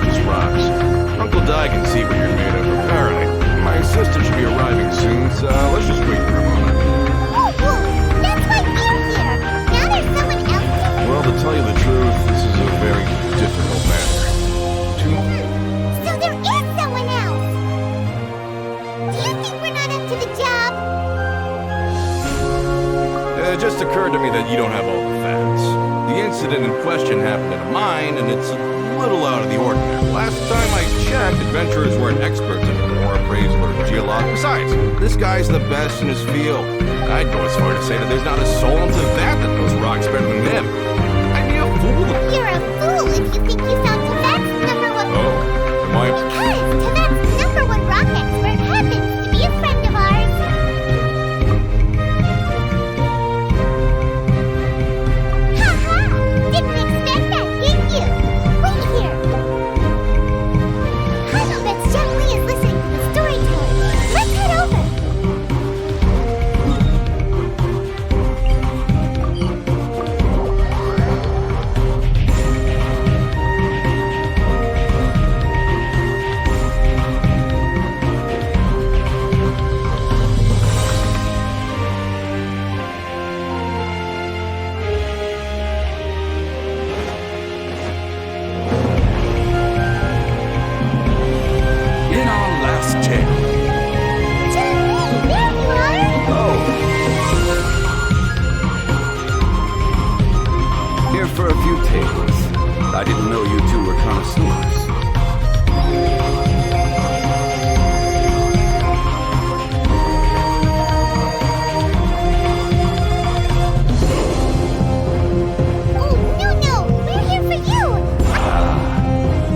these rocks. Uncle Di can see what you're made of. Alright, my assistant should be arriving soon, so let's just wait for a moment. Oh, cool. That's why we're here. Now there's someone else here. Well, to tell you the truth, this is a very difficult matter. So there is someone else. Do you think we're not up to the job? It just occurred to me that you don't have all the facts. The incident in question happened in a mine, and it's a little out of the ordinary. Last time I checked, adventurers weren't experts in ore appraisal or geology. Besides, this guy's the best in his field. I'd go as far to say that there's not a soul on Tibet that knows rocks better than him. I'd be a fool. You're a fool if you think you sound Tibet's number one. Oh, am I? Because Tibet's number one rock expert happens to be a friend of ours. Ha-ha! Didn't expect that, did you? Wait here. I know that Zhang Li is listening to the storyteller. Let's head over. In our last tale, Zhang Li, there you are. here for a few tales. I didn't know you two were connoisseurs. Oh, no, we're here for you.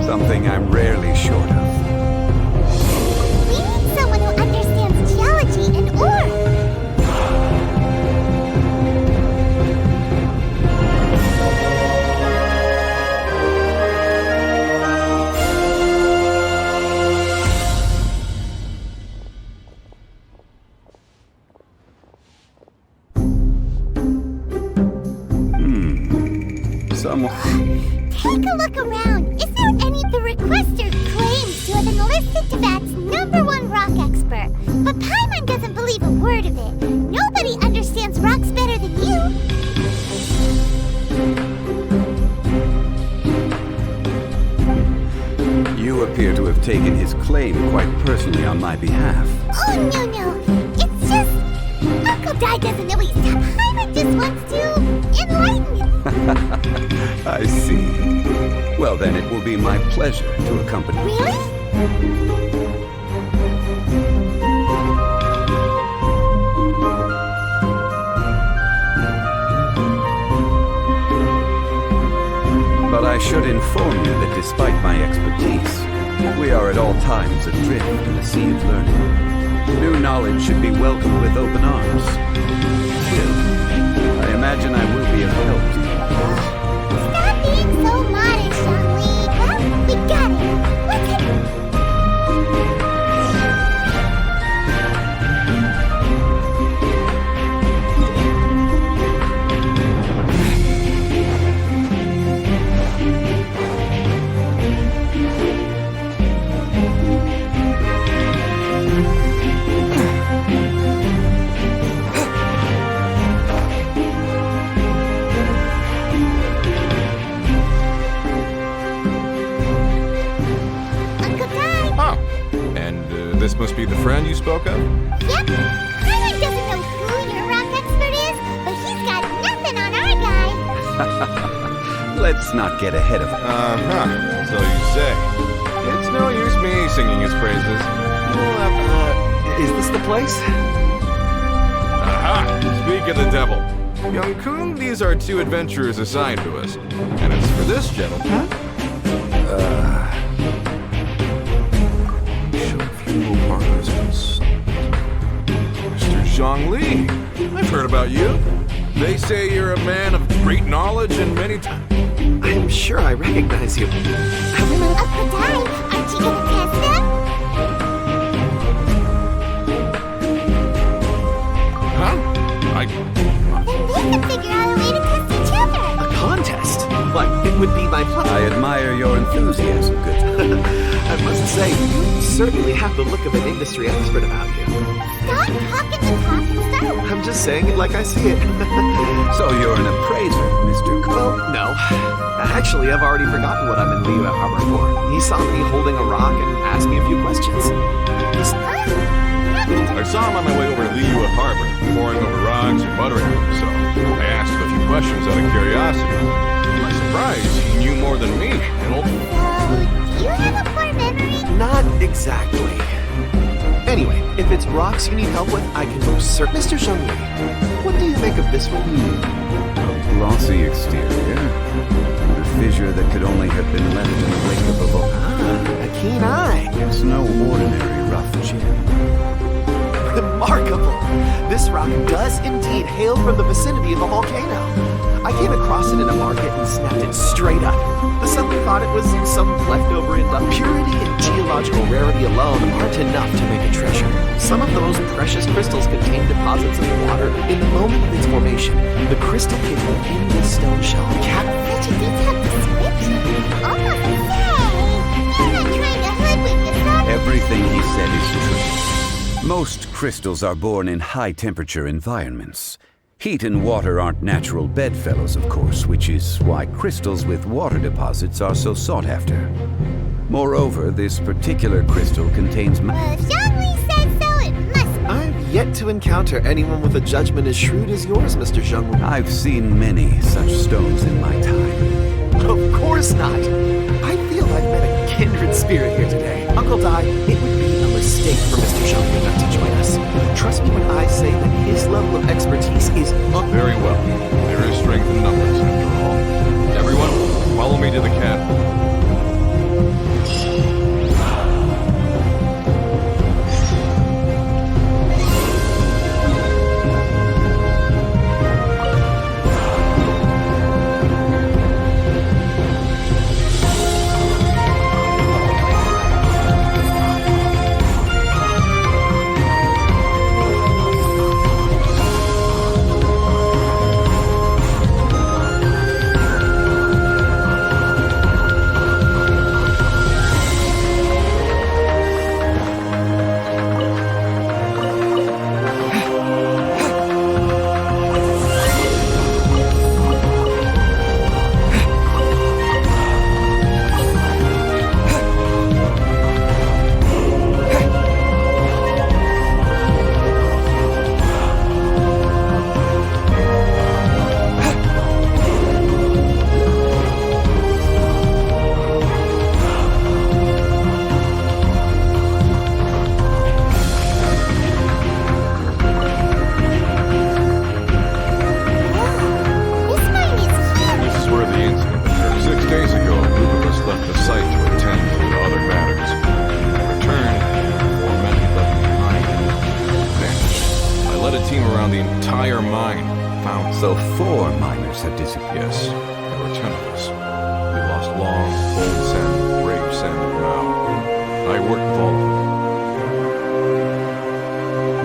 Something I'm rarely short of. We need someone who understands geology and ore. Take a look around. Is there any the requester claims to have enlisted Tibet's number one rock expert? But Paimon doesn't believe a word of it. Nobody understands rocks better than you. You appear to have taken his claim quite personally on my behalf. Oh, no. It's just... Uncle Di doesn't know he's tough. Paimon just wants to enlighten you. I see. Well, then it will be my pleasure to accompany you. Really? But I should inform you that despite my expertise, we are at all times adrift in a sea of learning. New knowledge should be welcomed with open arms. Still, I imagine I will be of help to you. Stop being so modest, Zhang-Li. Well, we got it. Let's head. This must be the friend you spoke of? Yep. Paimon doesn't know who your rock expert is, but he's got nothing on our guy. Let's not get ahead of it. So you say. It's no use me singing his praises. Is this the place? Aha! Speak of the devil. Young Kung, these are two adventurers assigned to us. And it's for this gentleman. Mr. Zhang Li, I've heard about you. They say you're a man of great knowledge and many times. I'm sure I recognize you. Uncle Di, aren't you gonna test them? Huh? Then they can figure out a way to test each other. A contest? Why, it would be my pleasure. I admire your enthusiasm, good. certainly have the look of an industry expert about you. Stop talking the talk and start. I'm just saying it like I see it. So you're an appraiser, Mr. Well, Cole. no. Actually, I've already forgotten what I'm in Liyue Harbor for. He saw me holding a rock and asked me a few questions. I saw him on my way over to Liyue Harbor, pouring over rocks and buttering them, so I asked him a few questions out of curiosity. To my surprise, he knew more than me, and So, do you have a poor memory? Not exactly. Anyway, if it's rocks you need help with, I can most certainly. Mr. Zhongli, what do you make of this one? A glossy exterior, and a fissure that could only have been left in the wake of a volcano. A keen eye. It's no ordinary rough gem. Remarkable. This rock does indeed hail from the vicinity of a volcano. I came across it in a market and snapped it straight up. The seller thought it was some leftover induct. Purity and geological rarity alone aren't enough to make a treasure. Some of the most precious crystals contain deposits of water in the moment of its formation. The crystal hidden within this stone shell Such a detailed description. Almost say, you're not trying to hoodwink us, are you? Everything he said is true. Most crystals are born in high-temperature environments. Heat and water aren't natural bedfellows, of course, which is why crystals with water deposits are so sought after. Moreover, this particular crystal contains If Zhongli said so, it must be. I've yet to encounter anyone with a judgment as shrewd as yours, Mr. Zhongli. I've seen many such stones in my time. Of course not. I feel I've met a kindred spirit here today. Uncle Dai, it would be a mistake for Mr. Zhongli not to join us. Trust me when I say that his level of expertise is very well. There is strength in numbers, after all. Everyone, follow me to the cabin. This mine is huge. This is where the incident occurred. 6 days ago, a group of us left the site to attend to other matters. I returned, four men had left behind vanished. I led a team around the entire mine, found So 4 miners have disappeared. Yes, there were 10 of us. We lost long, old sand, brave sand and now. I worked with all of them.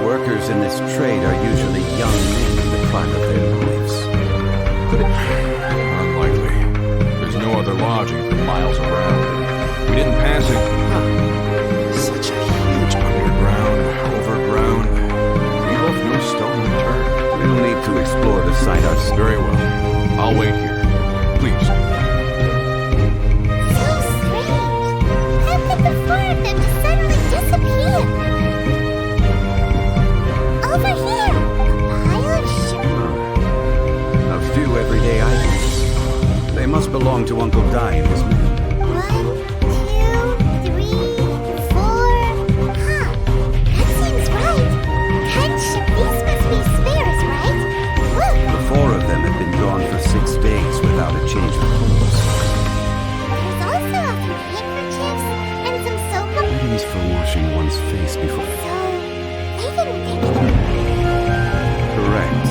Workers in this trade are usually young men in the prime of their lives. Could it... Unlikely. There's no other lodging for miles around. We didn't pass it. such a huge Underground, overground. We left no stone unturned. We'll need to explore the site ourselves. Very well. I'll wait here. Please. So strange. How could the 4 of them just suddenly disappear? Over here, a pile of sugar. A few everyday items. They must belong to Uncle Dai and his men. 1, 2, 3, 4. Huh. That seems right. These must be spares, right? Look, The 4 of them have been gone for 6 days without a change of clothes. there's also a few handkerchiefs and some soap. Items for washing one's face before... So, they didn't pick it up. Correct.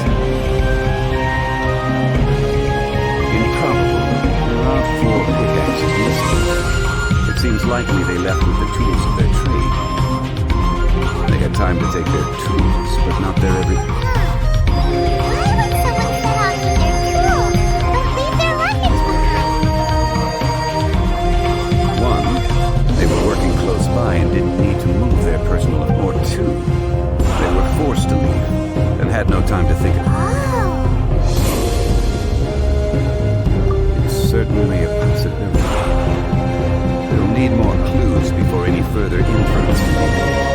Improbable. There are 4 pickaxes missing. It seems likely they left with the tools of their trade. They had time to take their tools, but not their every... Why would someone set out with their tools, but leave their luggage behind? 1, they were working close by and didn't need further inference can be made.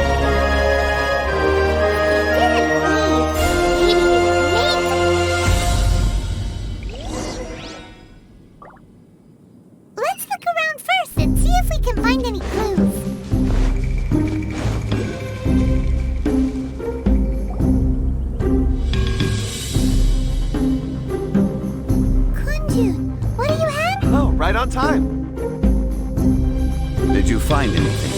Let's look around first and see if we can find any clues. Kunjun, what do you have? Oh, right on time. Did you find anything?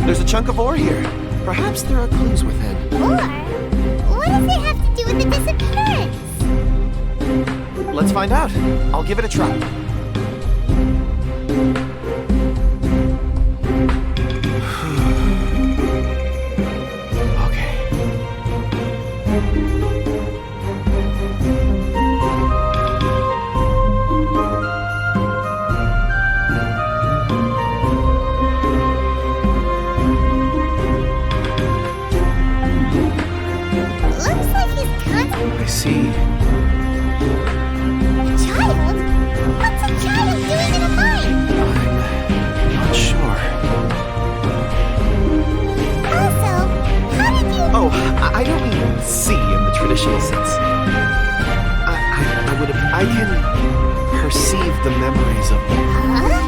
There's a chunk of ore here. Perhaps there are clues within. Or, what does it have to do with the disappearance? Let's find out. I'll give it a try. Okay. Looks like he's I see. child? What's a child doing in a mine? I'm not sure. Also, how did you... Oh, I don't mean see in the traditional sense. I can perceive the memories of Huh?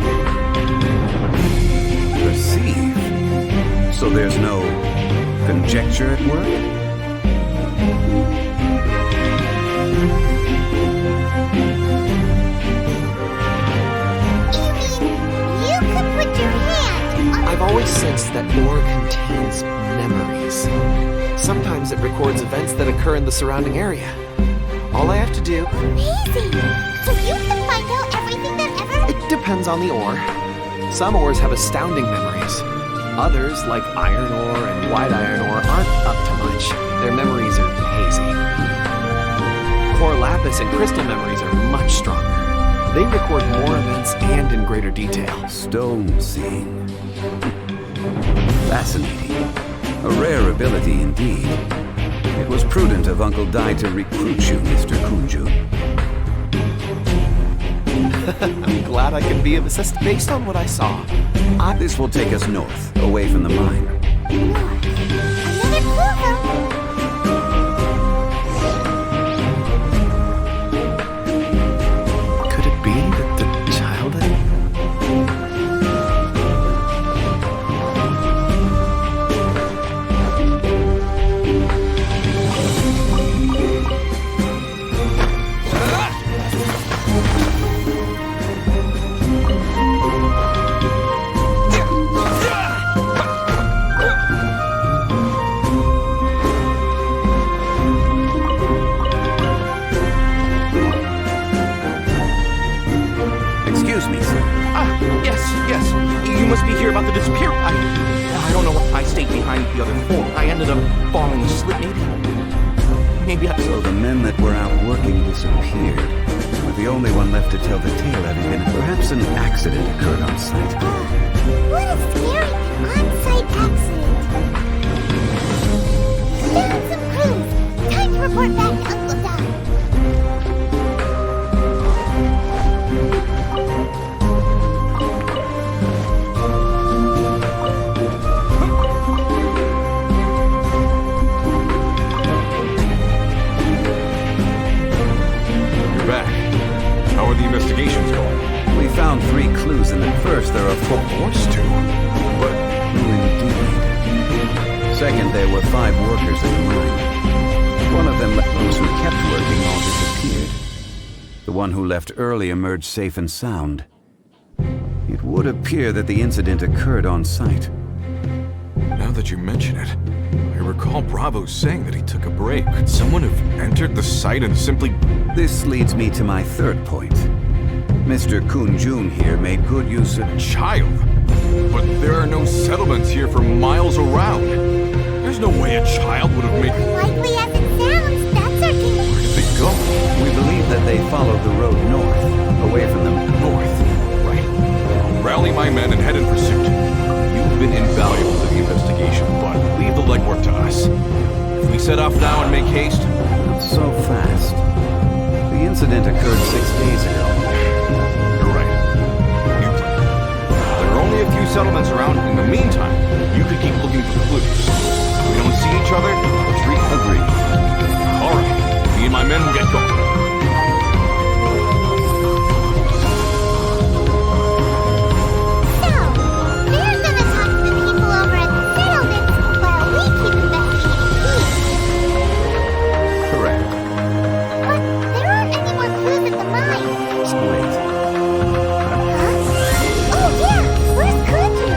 Perceive? So there's no conjecture at work? You mean you could put your hand on... I've always sensed that ore contains memories. Sometimes it records events that occur in the surrounding area. All I have to do, Amazing! So you can find out everything that ever... it depends on the ore. Some ores have astounding memories. Others, like iron ore and white iron ore, aren't up to much. Their memories are hazy. Core lapis and crystal memories are much stronger. They record more events and in greater detail. Stone seeing. Fascinating. A rare ability indeed. It was prudent of Uncle Dai to recruit you, Mr. Kunjun. I'm glad I could be of assistance. Based on what I saw, This will take us north, away from the mine. Another clue, though. could it be that the child Excuse me, sir. Yes. You must be here about the disappearance. I don't know what I stayed behind the other four. I ended up falling asleep, maybe I... So the men that were out working disappeared. With the only one left to tell the tale having been perhaps an accident occurred on site. What a scary on-site accident. Found some clues. Time to report back to Uncle Dai. You're back. How are the investigations going? We found 3 clues, and at first there are 4. Forced to. But Oh, indeed. Second, there were 5 workers in the mine. One of them, those who kept working, all disappeared. The one who left early emerged safe and sound. It would appear that the incident occurred on site. now that you mention it, I recall Bravo saying that he took a break. Could someone have entered the site and simply... This leads me to my third point. Mr. Kunjun here made good use of... Child? But there are no settlements here for miles around. There's no way a child would have made... Unlikely as it sounds, that's our king. Where did they go? We believe that they followed the road north, away from the... North. Right. I'll rally my men and head in pursuit. You've been invaluable to the investigation, but leave the legwork to us. If we set off now and make haste... Not so fast. The incident occurred 6 days ago. You're right. There are only a settlements around. In the meantime, you could keep looking for clues. If we don't see each other, retreat. Agreed. All right. Me and my men will get going. So, they're gonna talk to the people over at the settlements while we keep investigating here. Correct. But there aren't any more clues at the mine. Wait. Huh? Oh yeah, where's Kuju?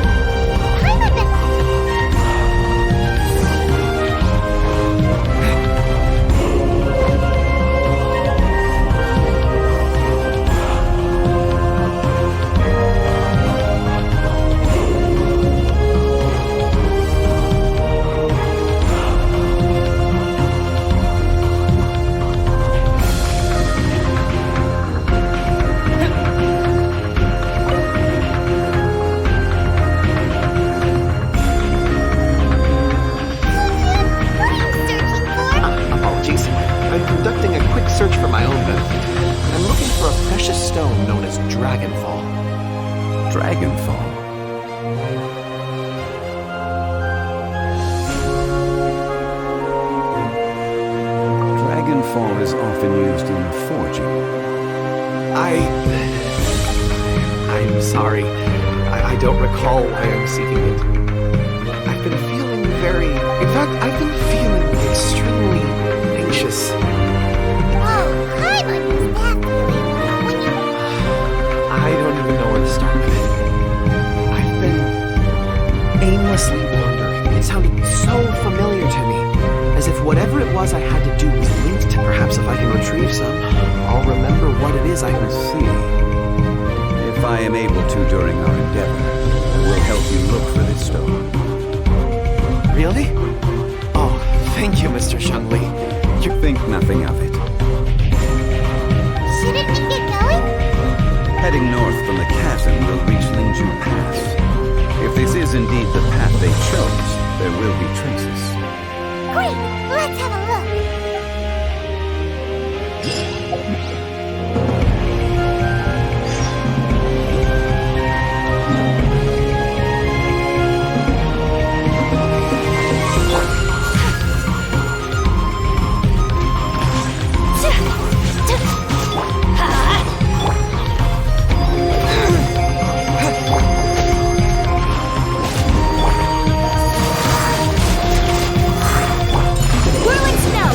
Paimon been... What are you searching for? Apologies. I'm conducting a quick search for my own benefit. I'm looking for a precious stone known as Dragonfall. Dragonfall. Dragonfall is often used in forging. I'm sorry. I don't recall why I'm seeking it. I've been feeling very... In fact, I've been feeling extremely anxious. Oh, Paimon was that feeling when you... I don't even know where to start with it. I've been aimlessly wandering. It sounded so familiar to me, as if whatever it was I had to do was linked to perhaps if I can retrieve some, I'll remember what it is I I was see. If I am able to during our endeavor, I will help you look for this stone. Really? Oh, thank you, Mr. Shungli. You think nothing of it. Shouldn't we get going? Heading north from the chasm will reach Lingju Pass. If this is indeed the path they chose, there will be traces. Great, let's have a look. Whirling snow!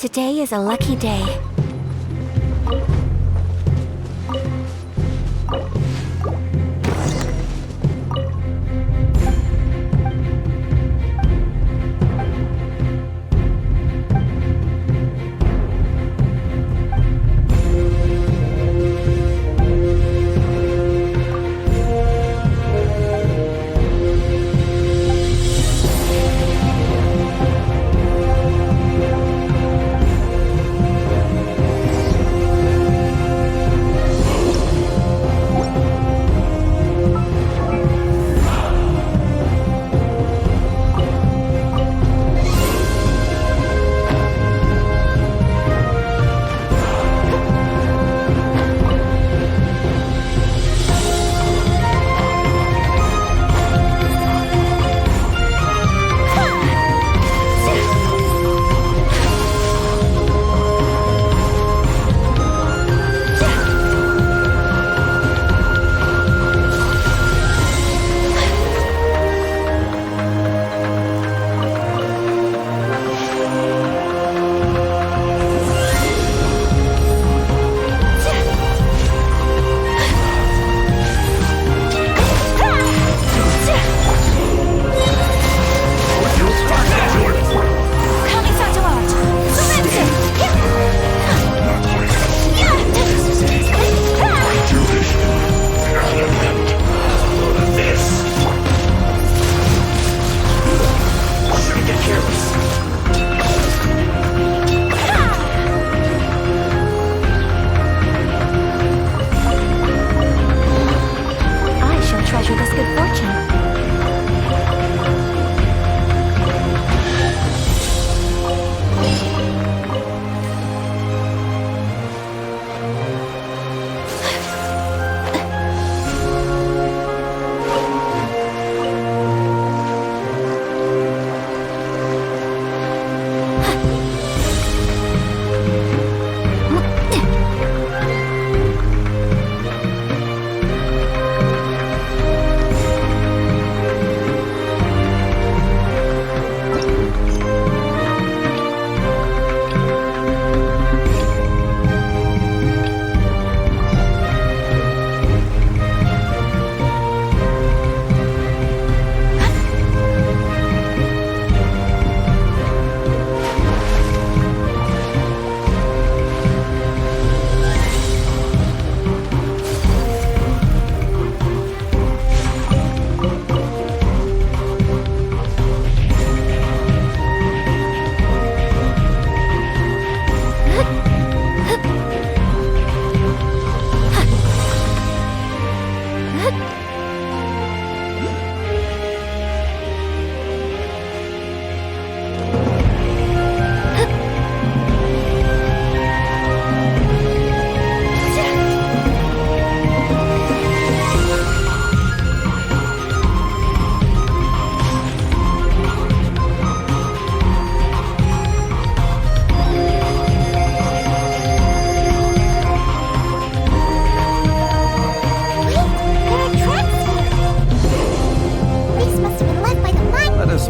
Today is a lucky day.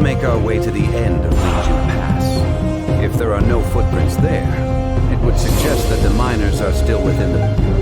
make our way to the end of Legion Pass. If there are no footprints there, it would suggest that the miners are still within the...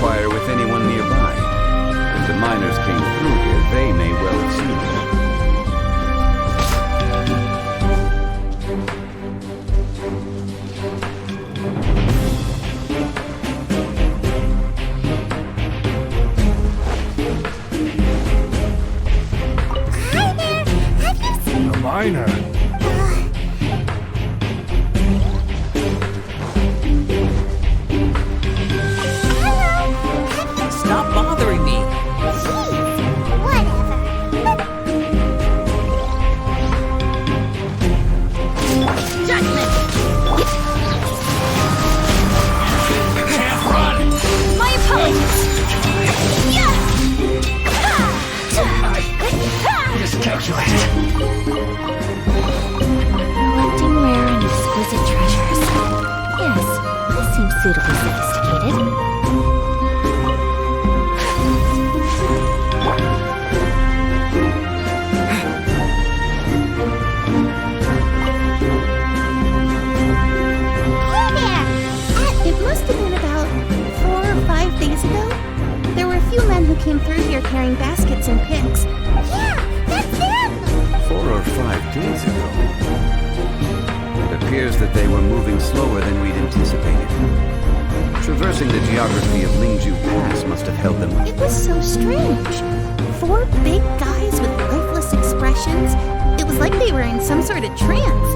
inquire with anyone nearby. If the miners came through here, they may well have seen it. Hi there! Have you seen... A miner. Stop bothering me. Whatever. Judgment! Can't run! My apologies! Miscalculated. Collecting rare and exquisite treasures. Yes, this seems suitably sophisticated. Hey there! It must have been about 4 or 5 days ago. There were a few men who came through here carrying baskets and picks. Yeah, that's them! 4 or 5 days ago. It appears that they were moving slower than we'd anticipated. Traversing the geography of Lingju Pass must have held them. It was so strange. 4 big guys with lifeless expressions. It was like they were in some sort of trance.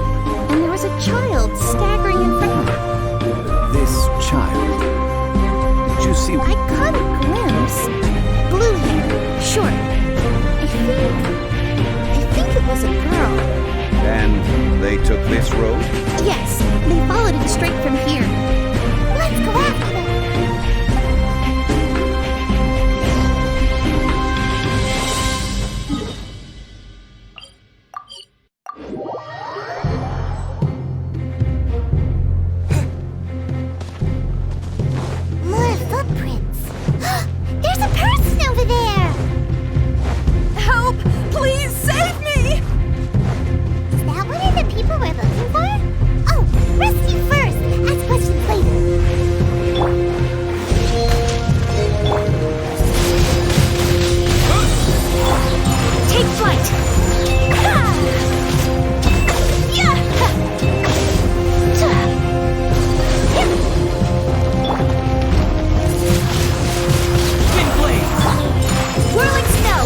And there was a child staggering in front of them. This child. Did you see? I caught a glimpse. Blue hair, short. I think it was a girl. And they took this road? Yes, they followed it straight from here. Let's go after them. More footprints. There's a person over there. Help! Please save me! Is that one of the people we're looking for? Oh, rescue first. Ask questions later. Take flight. Wind blade! Whirling snow.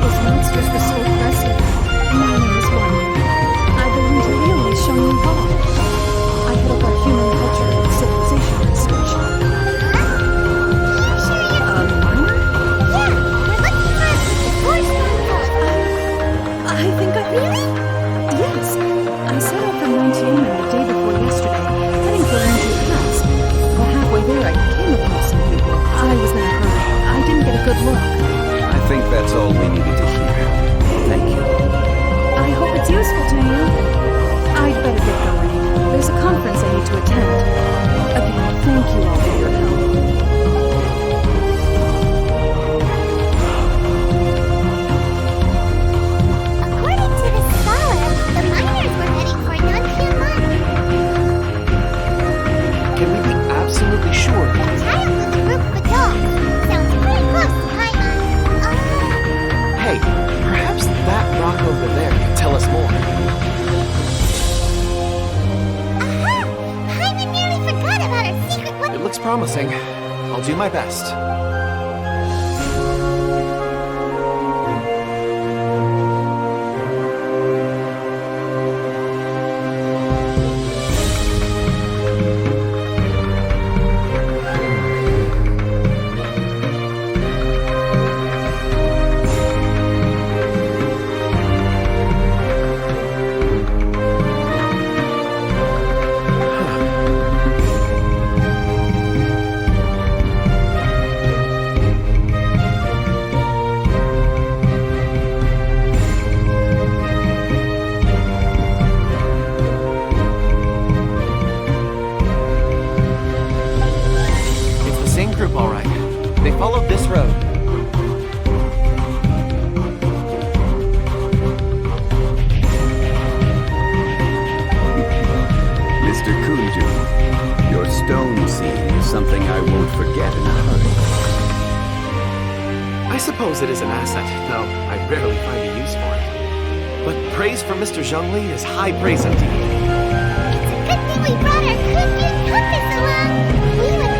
Those monsters were so aggressive. My name is Warren. I belong to Leo's Shonen Hall. I head up our human culture and civilization research. Minor? Yeah, we're looking for I think I... Really? Yes. I set out from 19 the day before yesterday, heading for Lingju Pass. But halfway there, I came across some people. I was in a hurry. I didn't get a good look. I think that's all we needed to hear. Thank you. I hope it's useful to you. I'd better get going. There's a conference I need to attend. Again, thank you all for your help. According to the scholar, the miners were heading for Nunkiamon. Can we be absolutely sure? A child with a group of adults. Sounds pretty close to Paimon. Hey, perhaps that rock over there can tell us more. Aha! Paimon nearly forgot about our secret weapon. It looks promising. I'll do my best. It's the same group, all right. They followed this road. something I won't forget in a hurry. I suppose it is an asset, though I rarely find a use for it. But praise from Mr. Zhongli is high praise indeed. It's a good thing we brought our Kunyu compass along. We would...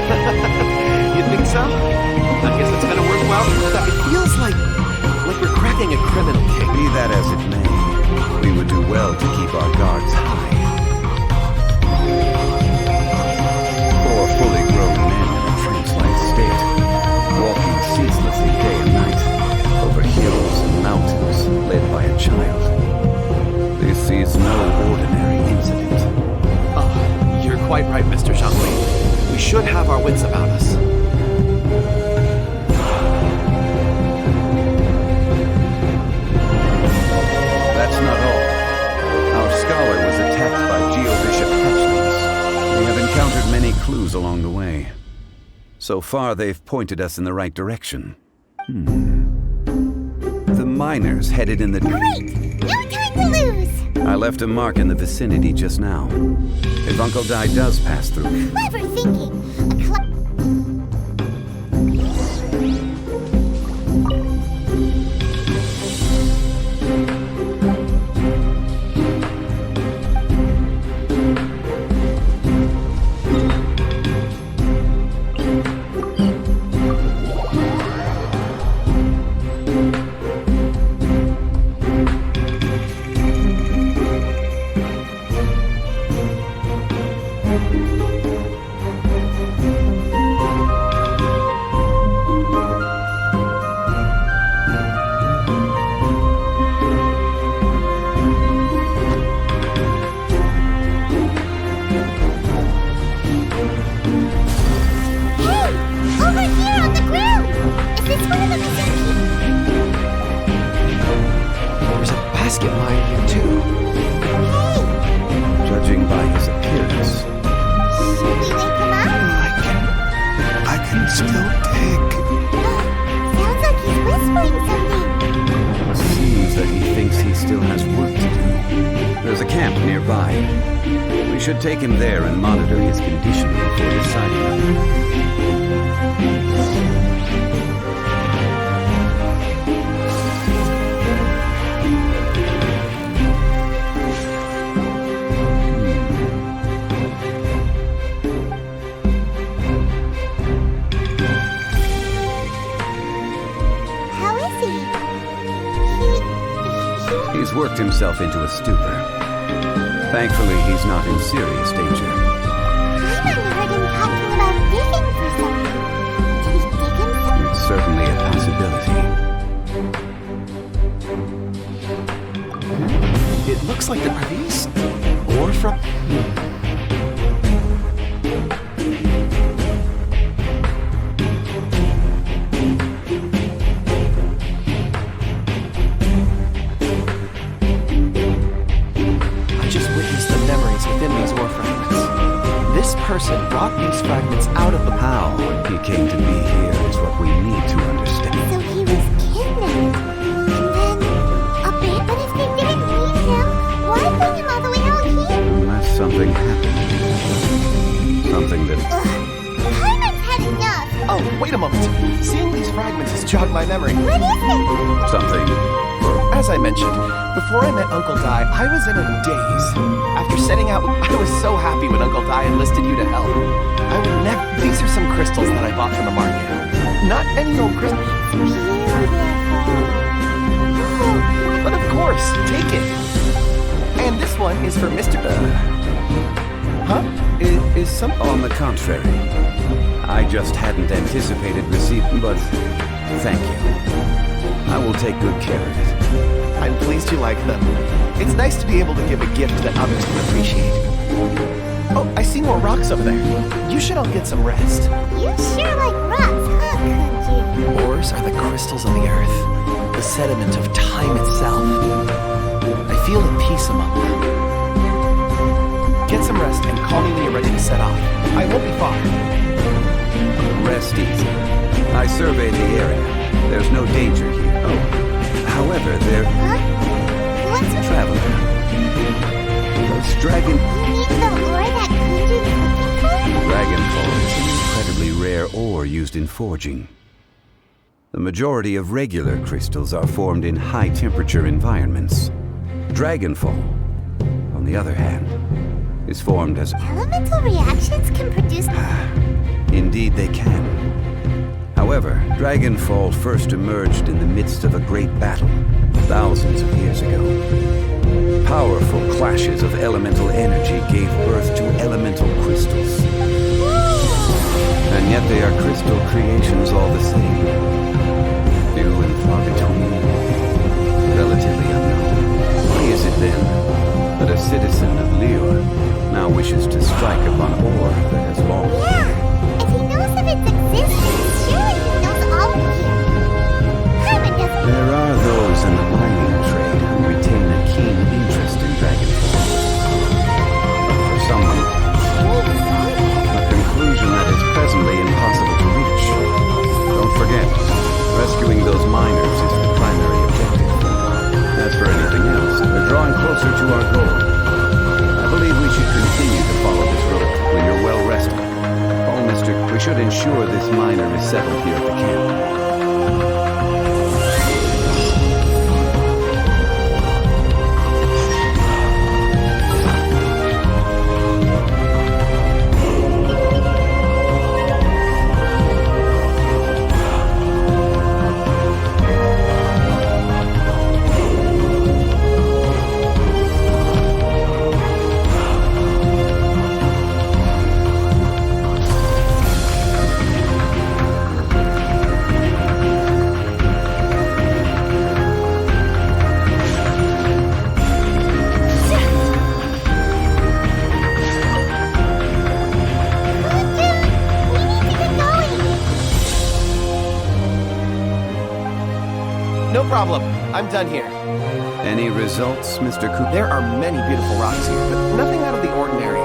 You think so? I guess it's gonna work well. It feels like we're cracking a criminal case. Be that as it may, we would do well to keep our guards high. Four fully grown men in a trance-like state, walking ceaselessly day and night, over hills and mountains, led by a child. This is no ordinary incident. Oh, you're quite right, Mr. Zhongli. We should have our wits about us. That's not all. Our scholar was attacked by Geo-Bishop hatchlings. We have encountered many clues along the way. So far, they've pointed us in the right direction. The miners headed in the... Great! No time to lose! I left a mark in the vicinity just now. If Uncle Dai does pass through... Clever thinking. Should take him there and monitor his condition before deciding. How is he? He's worked himself into a stupor. Thankfully, he's not in serious danger. I heard him talking about digging for something. Did he dig himself? It's certainly a possibility. It looks like are these ore from... person brought these fragments out of the... How he came to be here is what we need to understand. So he was kidnapped. And then... but if they didn't need him, why bring him all the way out here? Unless something happened. Something that... Paimon's had enough. Oh, wait a moment. Seeing these fragments has jogged my memory. What is it? Something... As I mentioned, before I met Uncle Dai, I was in a daze. After setting out, I was so happy when Uncle Dai enlisted you to help. I would never... These are some crystals that I bought from the market. Not any old crystal. But of course, take it. And this one is for Mr. Huh? Is some... On the contrary. I just hadn't anticipated receiving, but... Thank you. I will take good care of it. I'm pleased you like them. It's nice to be able to give a gift that others can appreciate. Oh, I see more rocks over there. You should all get some rest. You sure like rocks, huh, Kunji? Ores are the crystals of the earth, the sediment of time itself. I feel at peace among them. Get some rest and call me when you're ready to set off. I won't be far. Rest easy. I surveyed the area. There's no danger here. Oh, however, there... Huh? What's a traveler? Those dragon... You mean the ore that Kunji's looking for? Dragonfall is an incredibly rare ore used in forging. The majority of regular crystals are formed in high-temperature environments. Dragonfall, on the other hand, is formed as... Elemental reactions can produce... Indeed they can. However, Dragonfall first emerged in the midst of a great battle, thousands of years ago. Powerful clashes of elemental energy gave birth to elemental crystals. And yet they are crystal creations all the same. Few and far between. Relatively unknown. Why is it then that a citizen of Lure now wishes to strike upon ore that has long... Yeah, if he knows of its existence, surely he knows all of it. Paimon doesn't... There are those in the mining trade who retain a keen interest in Dragonfall. But for someone, a conclusion that is presently impossible to reach. Don't forget, rescuing those miners is the primary objective. As for anything else, we're drawing closer to our goal. I believe we should continue to follow this road when you're well rested. Oh, mister, we should ensure this miner is settled here at the camp. No problem. I'm done here. Any results, Mr. Cooper? There are many beautiful rocks here, but nothing out of the ordinary.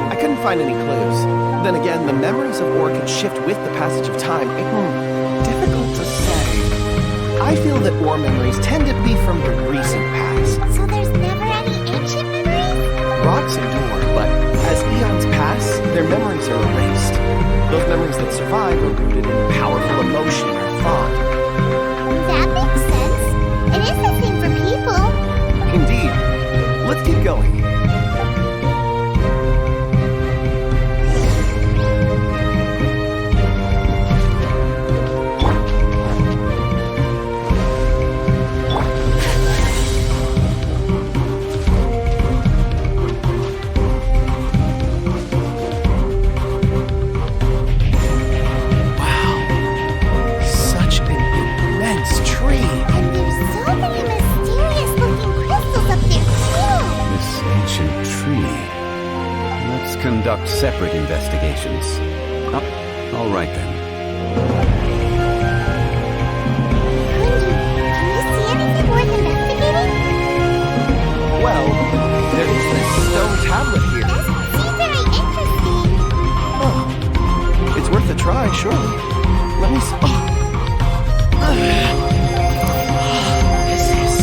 I couldn't find any clues. Then again, the memories of ore can shift with the passage of time. Difficult to say. I feel that ore memories tend to be from the recent past. So there's never any ancient memories? Rocks endure, but as eons pass, their memories are erased. Those memories that survive are rooted in powerful emotion or thought. That makes sense. It is the same for people. Indeed. Let's keep going. Conduct separate investigations. Oh, all right then. Can you see anything worth investigating? Well, there is this stone tablet here. Doesn't seem very interesting. Oh, it's worth a try, surely. Let me see. This is...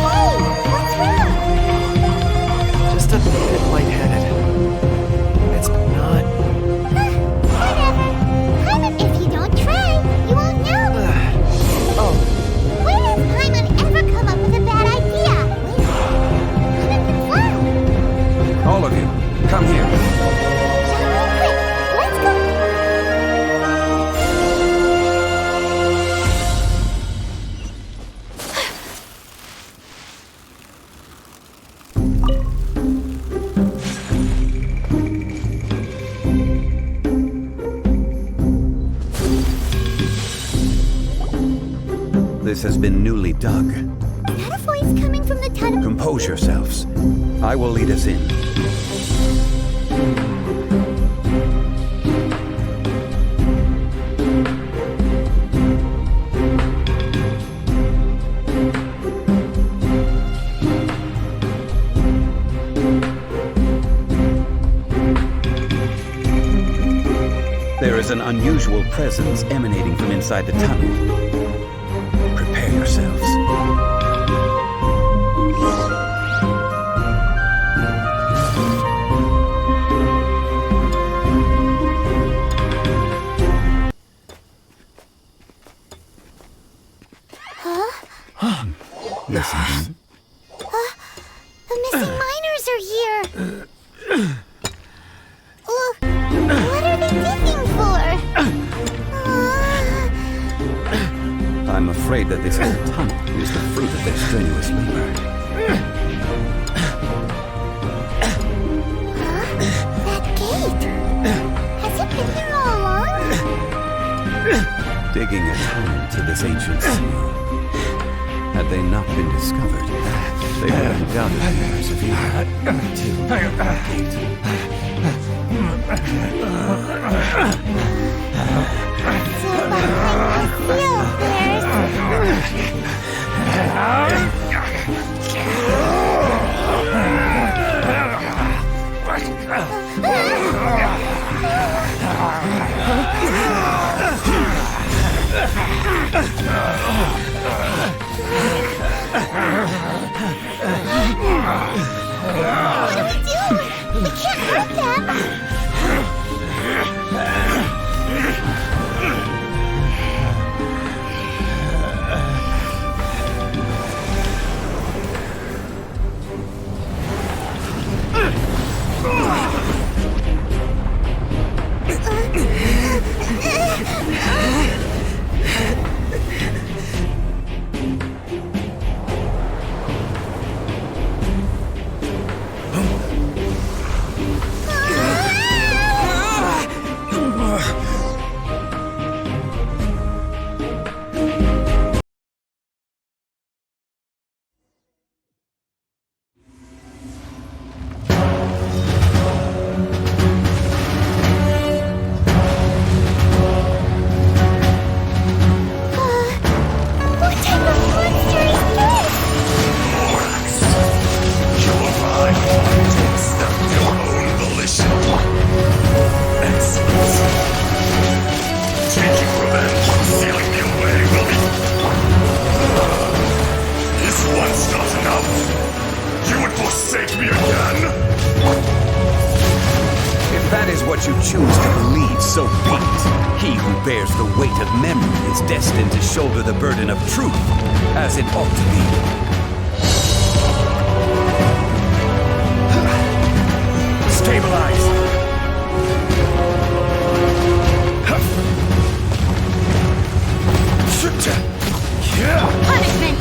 Hey, what's wrong? just a bit lightheaded. It's not... Whatever. Paimon, if you don't try, you won't know. Oh, When has Paimon ever come up with a bad idea? Wait, Paimon can fly. All of you, come here. Real quick, let's go. This has been newly dug. Is that a voice coming from the tunnel? Compose yourselves. I will lead us in. There is an unusual presence emanating from inside the tunnel. Prepare yourselves. Listen. The missing miners are here. What are they digging for? I'm afraid that this whole tunnel is the fruit of their strenuous labor. That gate. Has it been here all along? Digging a tunnel to this ancient seal. Had they not been discovered, they would undoubtedly persevere to the gate. So behind the seal, What do we do? We can't hurt them. You choose to believe, so be it. He who bears the weight of memory is destined to shoulder the burden of truth, as it ought to be. Stabilize! Punishment!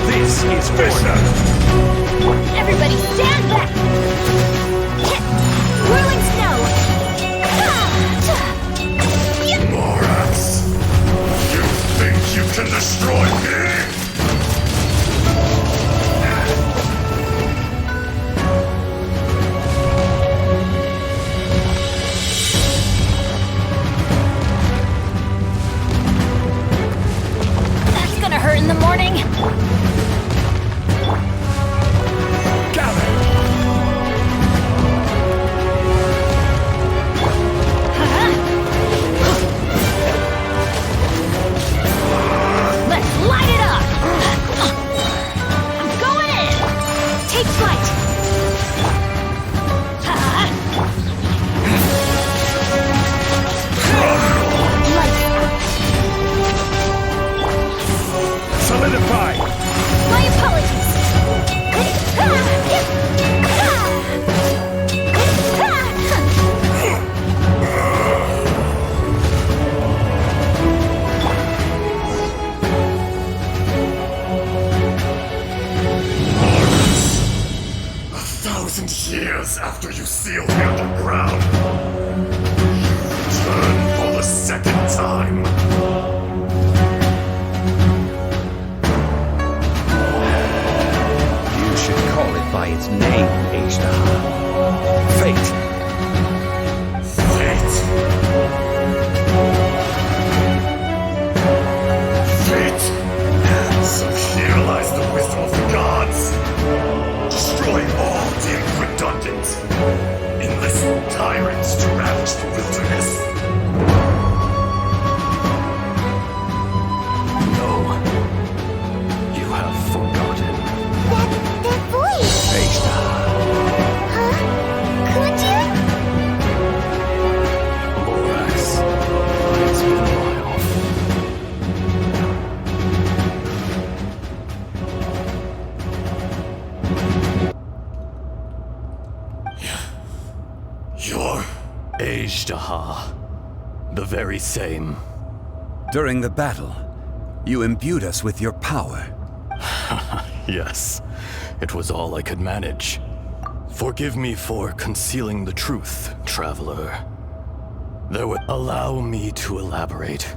This is order. Everybody stand back! Whirling snow! Morax! You think you can destroy me? That's gonna hurt in the morning! Years after you sealed the underground, you return for the second time. You should call it by its name, Ashtar. Fate. Fate. Fate. So here lies the wisdom of the gods. Destroy all dim redundant, enlist tyrants to ravage the wilderness, Shat Đá. The very same. During the battle, you imbued us with your power. Yes, it was all I could manage. Forgive me for concealing the truth, traveler. Allow me to elaborate.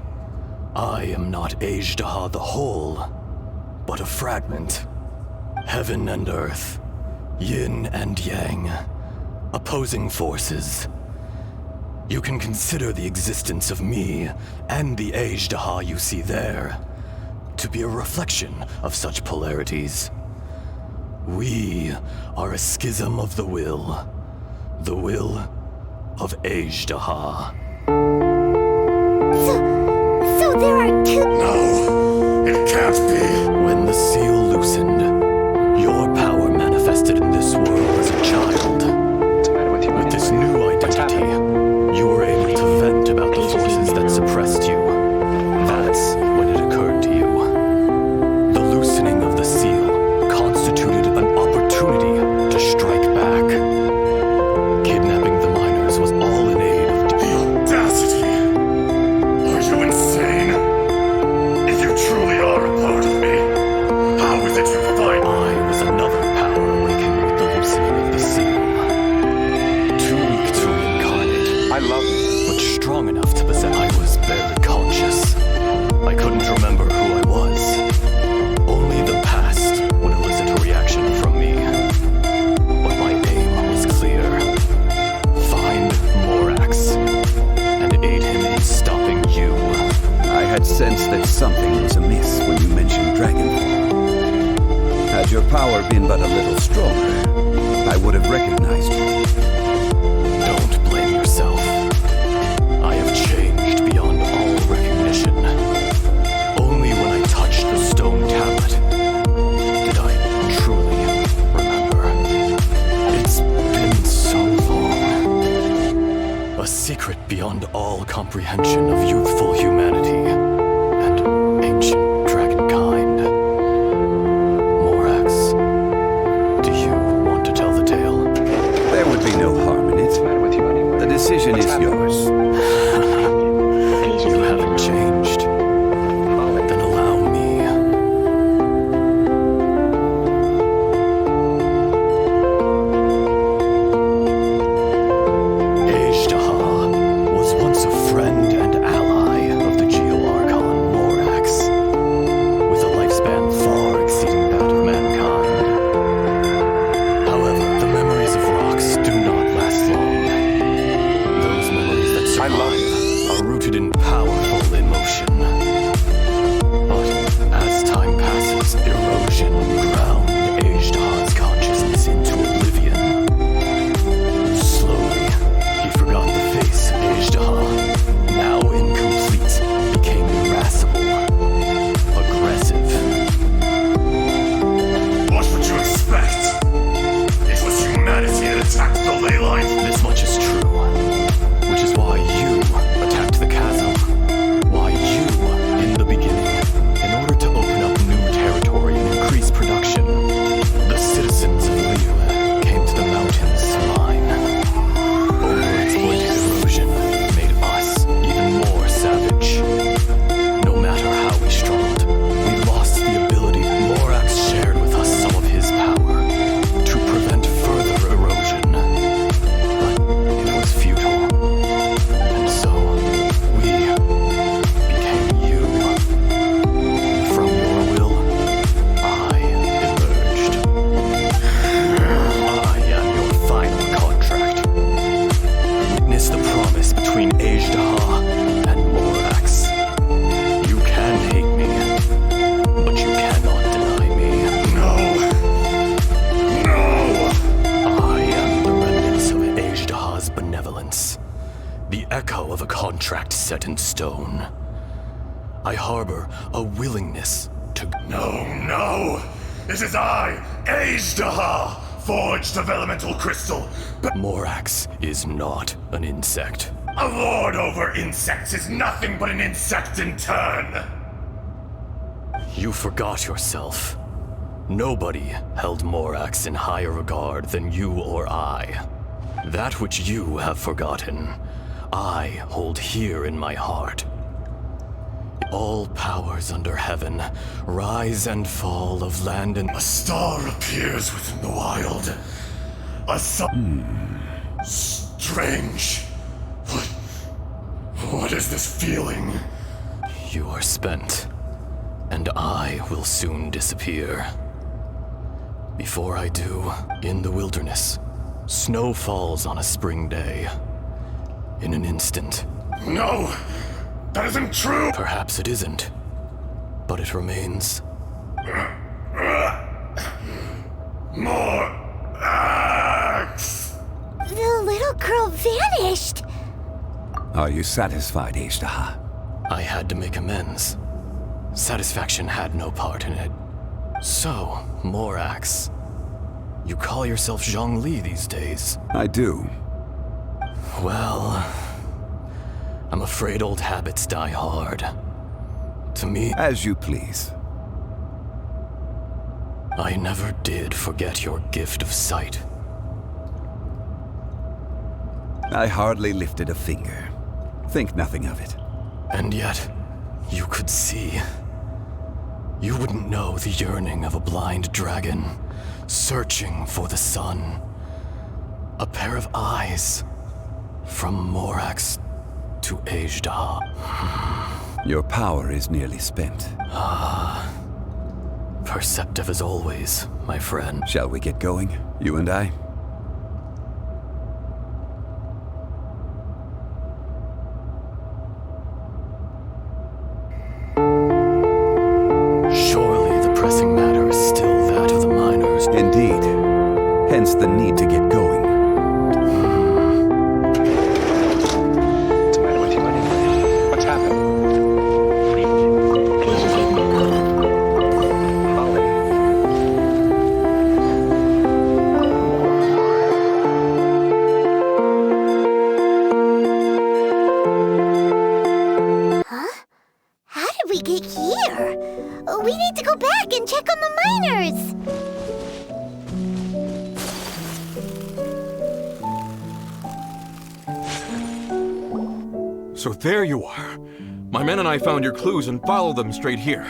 I am not Shat Đá the whole, but a fragment. Heaven and earth, yin and yang, opposing forces. You can consider the existence of me and the Shat Đá you see there to be a reflection of such polarities. We are a schism of the will of Shat Đá. So there are two. No, it can't be. When the seal loosened, your power manifested in this world as a child. With this new identity, you were able to vent about the forces that suppressed you. That's when it occurred to you. The loosening of the seal constituted an opportunity to strike back. Kidnapping the miners was all in aid of the audacity! Are you insane? If you truly are a part of me, how is it you find I was another power awakened with the loosening of the seal? Too weak to reincarnate. I love you. But strong enough to possess. I was barely conscious. I couldn't remember who I was. Only the past would elicit a reaction from me. But my aim was clear. Find Morax and aid him in stopping you. I had sensed that something was amiss when you mentioned Dragonfall. Had your power been but a little stronger, I would have recognized you. Don't blame yourself. I have changed beyond all recognition. Only when I touched the stone tablet did I truly remember. It's been so long. A secret beyond all comprehension of youthful humanity and ancient dragonkind. Morax, do you want to tell the tale? There would be no harm in it. The decision is yours. You haven't changed. Then allow me. Shat Đá was once a friend and ally of the Geo-Archon Morax, with a lifespan far exceeding that of mankind. However, the memories of rocks do not last long. Those memories that survive are rooted in powerful emotion. But as time passes, erosion ground Shat Dá's consciousness into oblivion. Slowly, he forgot the face of Shat Đá, now incomplete, became irascible, aggressive. What would you expect? It was humanity that attacked the ley line. This much is true, which is why you attacked the chasm. Why you, in the beginning, in order to open up new territory and increase production, the citizens of Liyue came to the mountains to mine. Overexploited erosion made us even more savage. No matter how we struggled, we lost the ability. Morax shared with us some of his power to prevent further erosion. But it was futile. And so, we became you. From your will, I emerged. I am your final contract. Witness the promise between Shat Đá and Morax. You can hate me, but you cannot deny me. No! No! I am the remnants of Shat Dá's benevolence. The echo of a contract set in stone. I harbor a willingness to... No! It is I, Shat Đá, forged of elemental crystal. Morax is not an insect. A lord over insects is nothing but an insect in turn. You forgot yourself. Nobody held Morax in higher regard than you or I. That which you have forgotten, I hold here in my heart. All powers under heaven, rise and fall of land and... A star appears within the wild. Strange. What is this feeling? You are spent, and I will soon disappear. Before I do, in the wilderness, snow falls on a spring day. In an instant. No! That isn't true! Perhaps it isn't, but it remains. More axe! The little girl vanished. Are you satisfied, Sắt Đá? I had to make amends. Satisfaction had no part in it. So, Morax, you call yourself Zhongli these days? I do. Well, I'm afraid old habits die hard. To me, As you please. I never did forget your gift of sight. I hardly lifted a finger. Think nothing of it. And yet, you could see. You wouldn't know the yearning of a blind dragon, searching for the sun. A pair of eyes, from Morax to Sắt Đá. Your power is nearly spent. Perceptive as always, my friend. Shall we get going, you and I? Surely the pressing matter is still that of the miners. Indeed. Hence the need to get going. What's the matter with you anyway? What's happened? Holly. How did we get here? We need to go back and check on the miners. So there you are. My men and I found your clues and followed them straight here.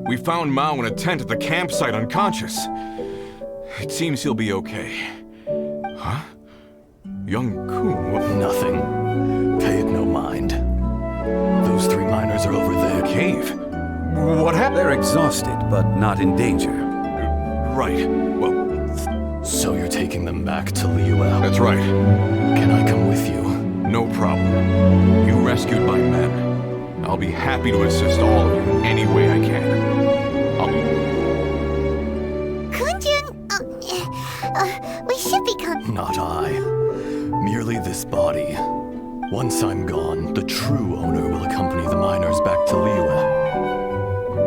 We found Mao in a tent at the campsite unconscious. It seems he'll be okay. Huh? Young Kun, what? Nothing. Pay it no mind. Those three miners are over there. Cave? What happened? They're exhausted, but not in danger. Right. Well, So you're taking them back to Liyue? that's right. Can I come with you? No problem. You rescued my men. I'll be happy to assist all of you in any way I can. Kunjun, we should be Not I. Merely this body. Once I'm gone, the true owner will accompany the miners back to Liyue.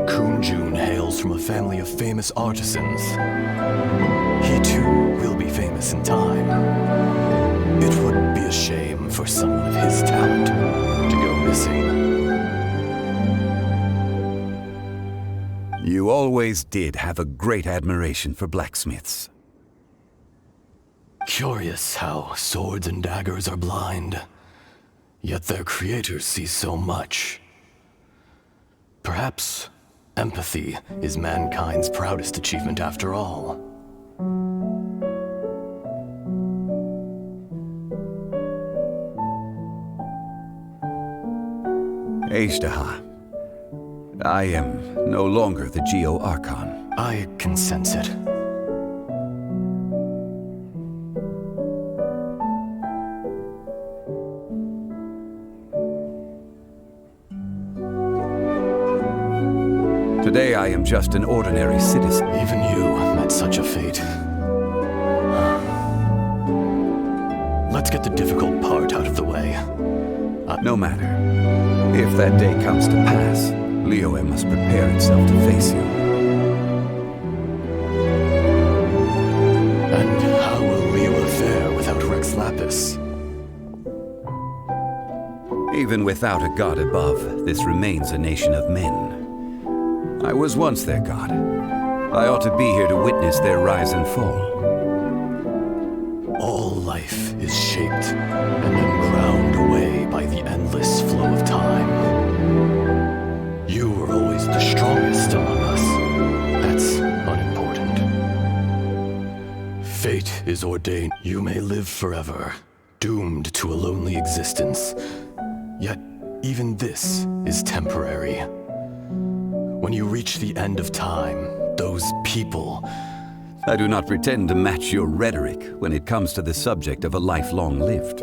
Kunjun hails from a family of famous artisans. He too will be famous in time. It would be a shame for someone of his talent to go missing. You always did have a great admiration for blacksmiths. Curious how swords and daggers are blind, yet their creators see so much. Perhaps empathy is mankind's proudest achievement after all. Sắt Đá. I am no longer the Geo-Archon. I can sense it. Today I am just an ordinary citizen. Even you met such a fate. Let's get the difficult part out of the way. No matter. If that day comes to pass, Liyue must prepare itself to face you. And how will Liyue fare without Rex Lapis? Even without a god above, this remains a nation of men. I was once their god. I ought to be here to witness their rise and fall. All life is shaped and then ground away by the endless flow of time. You were always the strongest among us. That's unimportant. Fate is ordained. You may live forever, doomed to a lonely existence. Yet, even this is temporary. When you reach the end of time, those people... I do not pretend to match your rhetoric when it comes to the subject of a life long lived.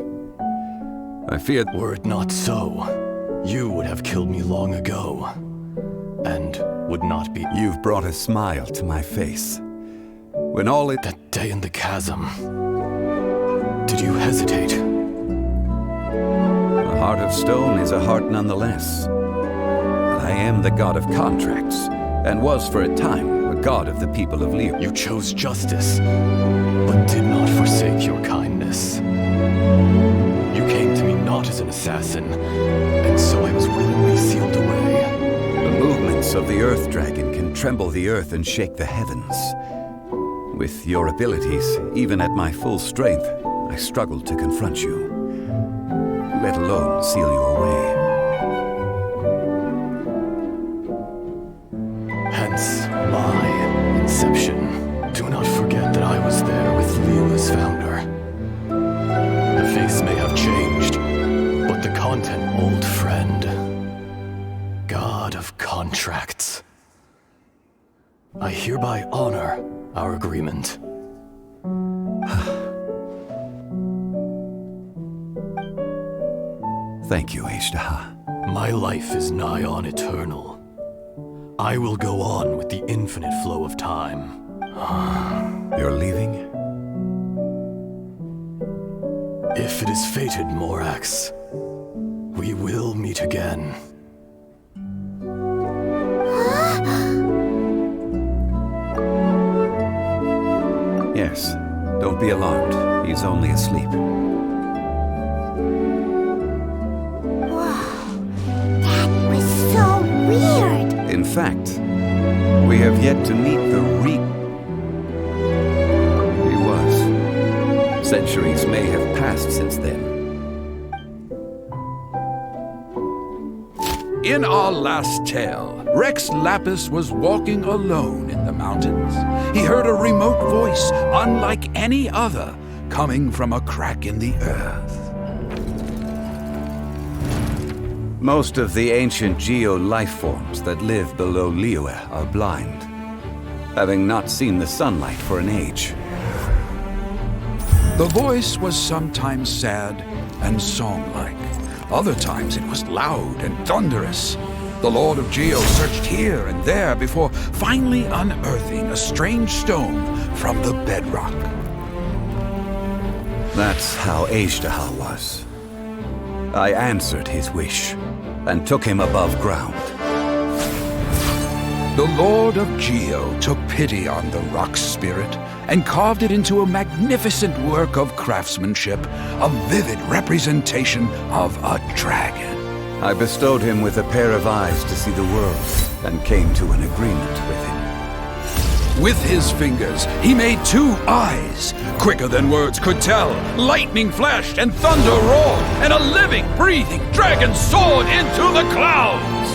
I fear... Were it not so, you would have killed me long ago, and would not be... You've brought a smile to my face. When all it... That day in the chasm, did you hesitate? A heart of stone is a heart nonetheless. I am the god of contracts, and was for a time a god of the people of Leo. You chose justice, but did not forsake your kindness. You came to me not as an assassin, and so I was willingly sealed away. The movements of the Earth Dragon can tremble the earth and shake the heavens. With your abilities, even at my full strength, I struggled to confront you, let alone seal you away. Hence my inception. Do not forget that I was there with Leela's founder. The face may have changed, but the content, old friend. God of contracts. I hereby honor our agreement. Thank you, Sắt Đá. My life is nigh on eternal. I will go on with the infinite flow of time. You're leaving? If it is fated, Morax, we will meet again. Yes. Don't be alarmed. He's only asleep. Wow, that was so weird. In fact, we have yet to meet the He was. Centuries may have passed since then. In our last tale, Rex Lapis was walking alone in the mountains. He heard a remote voice, unlike any other, coming from a crack in the earth. Most of the ancient geo-life forms that live below Liyue are blind, having not seen the sunlight for an age. The voice was sometimes sad and song-like. Other times it was loud and thunderous. The Lord of Geo searched here and there before finally unearthing a strange stone from the bedrock. That's how Sắt Đá was. I answered his wish and took him above ground. The Lord of Geo took pity on the rock spirit and carved it into a magnificent work of craftsmanship, a vivid representation of a dragon. I bestowed him with a pair of eyes to see the world and came to an agreement with him. With his fingers, he made 2 eyes, quicker than words could tell. Lightning flashed and thunder roared, and a living, breathing dragon soared into the clouds.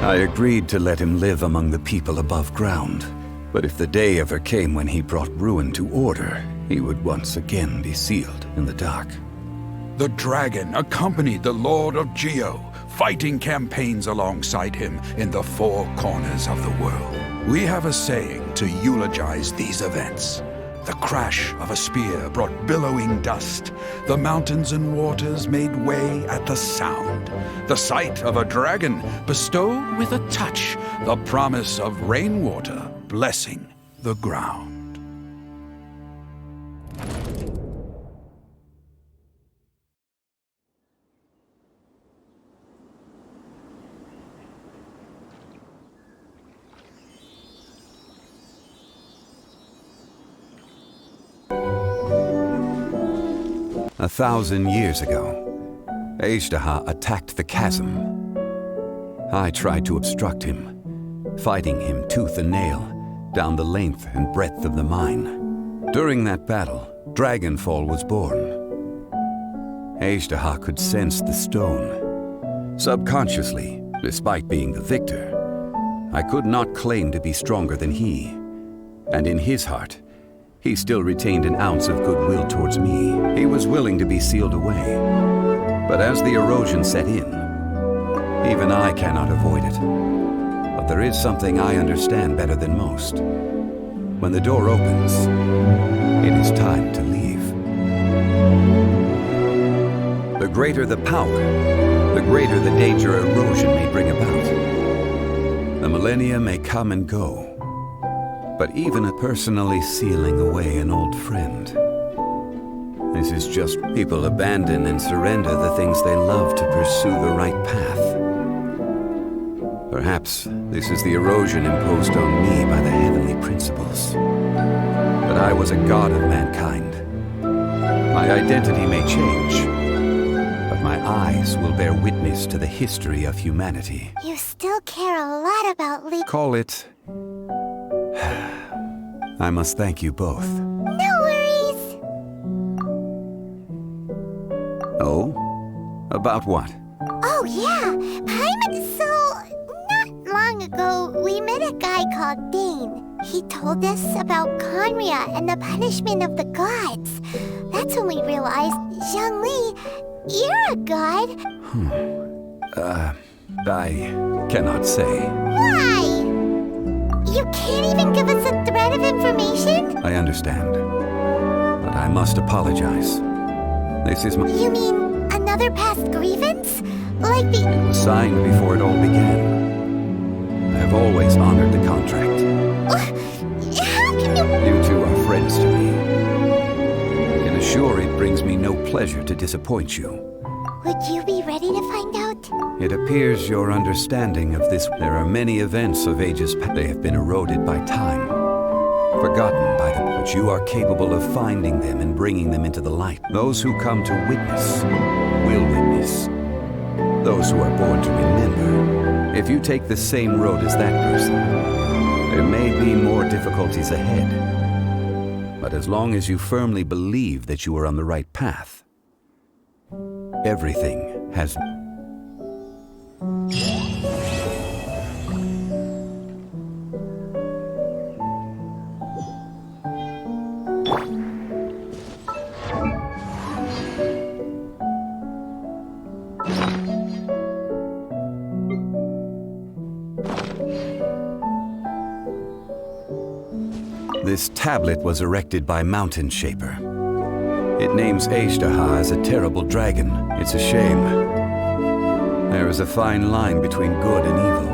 I agreed to let him live among the people above ground. But if the day ever came when he brought ruin to order, he would once again be sealed in the dark. The dragon accompanied the Lord of Geo, fighting campaigns alongside him in the 4 corners of the world. We have a saying to eulogize these events. The crash of a spear brought billowing dust. The mountains and waters made way at the sound. The sight of a dragon bestowed with a touch the promise of rainwater blessing the ground. A 1,000 years ago, Sắt Đá attacked the chasm. I tried to obstruct him, fighting him tooth and nail down the length and breadth of the mine. During that battle, Dragonfall was born. Shat could sense the stone. Subconsciously, despite being the victor, I could not claim to be stronger than he. And in his heart, he still retained an ounce of goodwill towards me. He was willing to be sealed away. But as the erosion set in, even I cannot avoid it. But there is something I understand better than most. When the door opens, it is time to leave. The greater the power, the greater the danger erosion may bring about. The millennia may come and go, but even a personally sealing away an old friend. This is just people abandon and surrender the things they love to pursue the right path. Perhaps this is the erosion imposed on me by the heavenly principles. But I was a god of mankind. My identity may change, but my eyes will bear witness to the history of humanity. You still care a lot about Call it... I must thank you both. No worries. Oh? About what? Oh, yeah. Not long ago, we met a guy called Dane. He told us about Conria and the punishment of the gods. That's when we realized, Zhongli, you're a god. I cannot say. Why? You can't even give us a thread of information? I understand. But I must apologize. This is my... You mean another past grievance? Like It the... was signed before it all began. I have always honored the contract. How can you... You two are friends to me. I can assure it brings me no pleasure to disappoint you. Would you be ready to find out? It appears your understanding of this... There are many events of ages past. They have been eroded by time, forgotten by them, but you are capable of finding them and bringing them into the light. Those who come to witness will witness. Those who are born to remember. If you take the same road as that person, there may be more difficulties ahead. But as long as you firmly believe that you are on the right path, everything has... This tablet was erected by Mountain Shaper. It names Shat as a terrible dragon. It's a shame. There is a fine line between good and evil.